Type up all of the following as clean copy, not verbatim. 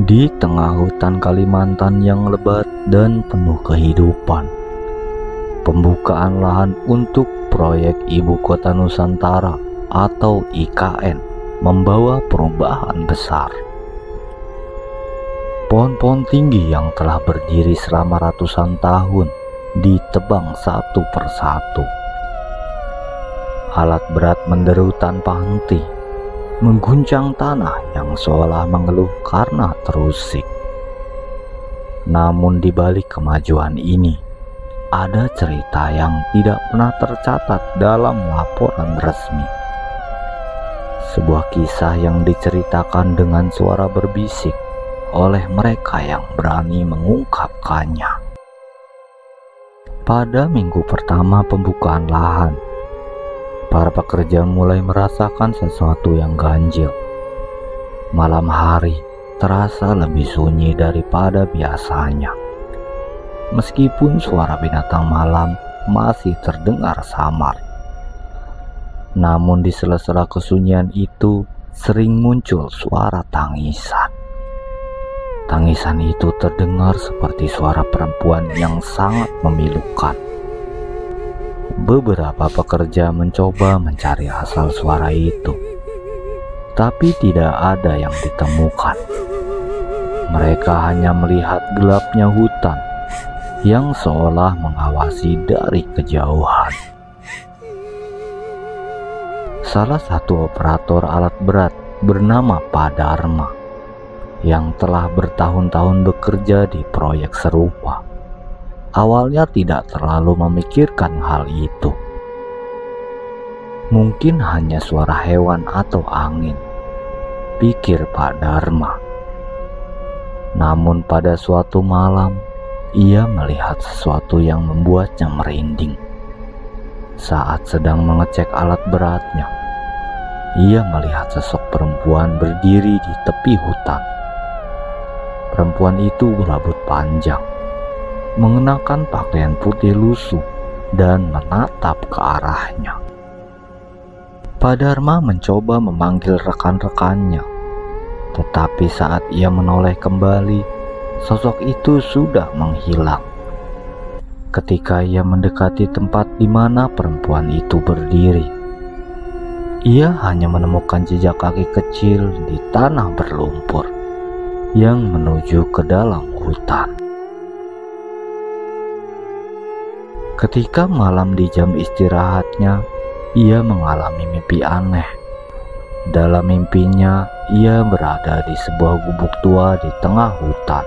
Di tengah hutan Kalimantan yang lebat dan penuh kehidupan, pembukaan lahan untuk proyek Ibu Kota Nusantara atau IKN membawa perubahan besar. Pohon-pohon tinggi yang telah berdiri selama ratusan tahun ditebang satu persatu. Alat berat menderu tanpa henti, mengguncang tanah yang seolah mengeluh karena terusik. Namun di balik kemajuan ini, ada cerita yang tidak pernah tercatat dalam laporan resmi. Sebuah kisah yang diceritakan dengan suara berbisik oleh mereka yang berani mengungkapkannya. Pada minggu pertama pembukaan lahan, para pekerja mulai merasakan sesuatu yang ganjil. Malam hari terasa lebih sunyi daripada biasanya. Meskipun suara binatang malam masih terdengar samar. Namun di sela-sela kesunyian itu sering muncul suara tangisan. Tangisan itu terdengar seperti suara perempuan yang sangat memilukan. Beberapa pekerja mencoba mencari asal suara itu, tapi tidak ada yang ditemukan. Mereka hanya melihat gelapnya hutan yang seolah mengawasi dari kejauhan. Salah satu operator alat berat bernama Pak Dharma yang telah bertahun-tahun bekerja di proyek serupa awalnya tidak terlalu memikirkan hal itu. Mungkin hanya suara hewan atau angin, pikir Pak Dharma. Namun pada suatu malam, ia melihat sesuatu yang membuatnya merinding. Saat sedang mengecek alat beratnya, ia melihat sosok perempuan berdiri di tepi hutan. Perempuan itu berambut panjang, mengenakan pakaian putih lusuh dan menatap ke arahnya. Pak Dharma mencoba memanggil rekan-rekannya, tetapi saat ia menoleh kembali, sosok itu sudah menghilang. Ketika ia mendekati tempat di mana perempuan itu berdiri, ia hanya menemukan jejak kaki kecil di tanah berlumpur yang menuju ke dalam hutan. Ketika malam di jam istirahatnya, ia mengalami mimpi aneh. Dalam mimpinya, ia berada di sebuah gubuk tua di tengah hutan.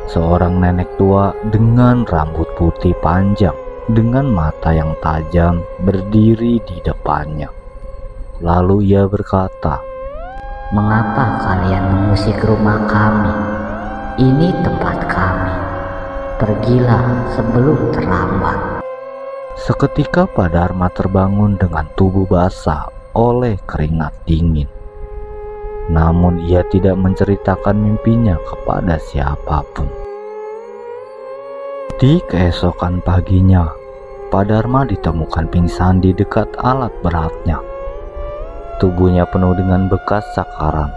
Seorang nenek tua dengan rambut putih panjang dengan mata yang tajam berdiri di depannya. Lalu ia berkata, "Mengapa kalian mengusik rumah kami? Ini tempat kami. Pergilah sebelum terlambat." Seketika Pak Dharma terbangun dengan tubuh basah oleh keringat dingin. Namun ia tidak menceritakan mimpinya kepada siapapun. Di keesokan paginya, Pak Dharma ditemukan pingsan di dekat alat beratnya. Tubuhnya penuh dengan bekas cakaran,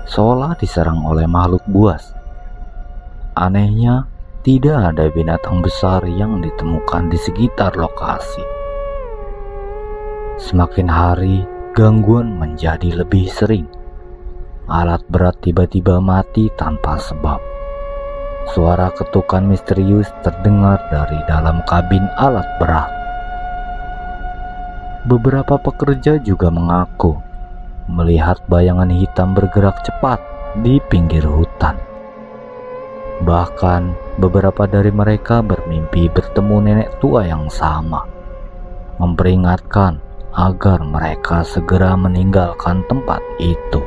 seolah diserang oleh makhluk buas. Anehnya, tidak ada binatang besar yang ditemukan di sekitar lokasi. Semakin hari, gangguan menjadi lebih sering. Alat berat tiba-tiba mati tanpa sebab. Suara ketukan misterius terdengar dari dalam kabin alat berat. Beberapa pekerja juga mengaku melihat bayangan hitam bergerak cepat di pinggir hutan. Bahkan beberapa dari mereka bermimpi bertemu nenek tua yang sama, memperingatkan agar mereka segera meninggalkan tempat itu.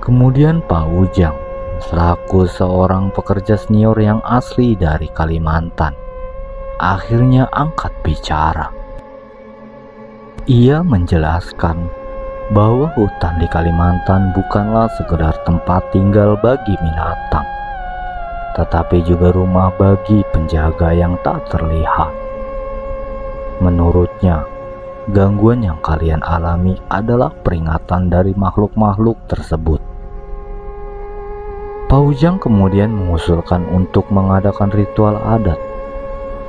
Kemudian Pak Ujang, selaku seorang pekerja senior yang asli dari Kalimantan, akhirnya angkat bicara. Ia menjelaskan bahwa hutan di Kalimantan bukanlah sekedar tempat tinggal bagi binatang, tetapi juga rumah bagi penjaga yang tak terlihat. Menurutnya, gangguan yang kalian alami adalah peringatan dari makhluk-makhluk tersebut. Pak Ujang kemudian mengusulkan untuk mengadakan ritual adat,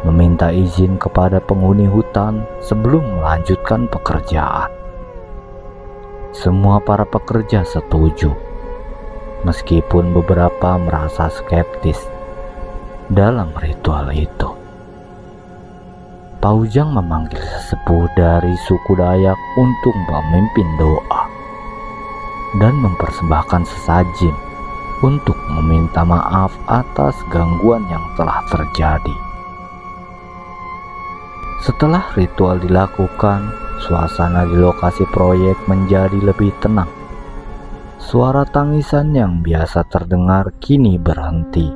meminta izin kepada penghuni hutan sebelum melanjutkan pekerjaan. Semua para pekerja setuju, meskipun beberapa merasa skeptis dalam ritual itu. Pak Ujang memanggil sesepuh dari suku Dayak untuk memimpin doa dan mempersembahkan sesajen untuk meminta maaf atas gangguan yang telah terjadi. Setelah ritual dilakukan, suasana di lokasi proyek menjadi lebih tenang. Suara tangisan yang biasa terdengar kini berhenti,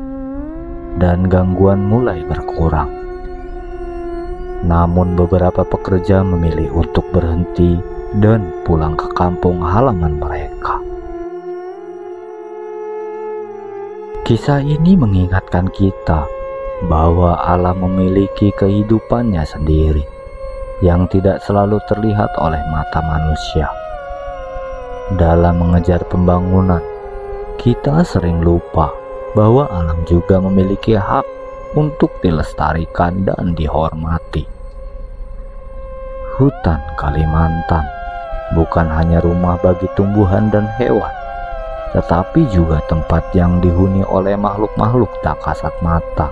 dan gangguan mulai berkurang. Namun beberapa pekerja memilih untuk berhenti dan pulang ke kampung halaman mereka. Kisah ini mengingatkan kita bahwa alam memiliki kehidupannya sendiri yang tidak selalu terlihat oleh mata manusia. Dalam mengejar pembangunan, kita sering lupa bahwa alam juga memiliki hak untuk dilestarikan dan dihormati. Hutan Kalimantan bukan hanya rumah bagi tumbuhan dan hewan, tetapi juga tempat yang dihuni oleh makhluk-makhluk tak kasat mata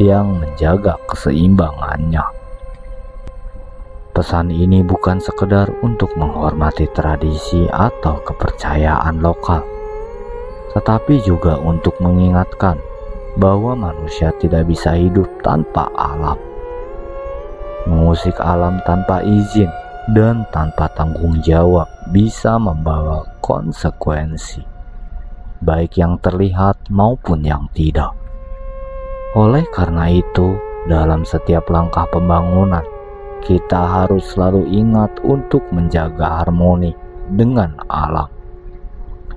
yang menjaga keseimbangannya. Pesan ini bukan sekedar untuk menghormati tradisi atau kepercayaan lokal, tetapi juga untuk mengingatkan bahwa manusia tidak bisa hidup tanpa alam. Mengusik alam tanpa izin dan tanpa tanggung jawab bisa membawa konsekuensi, baik yang terlihat maupun yang tidak. Oleh karena itu, dalam setiap langkah pembangunan, kita harus selalu ingat untuk menjaga harmoni dengan alam.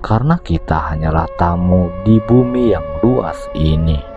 Karena kita hanyalah tamu di bumi yang luas ini.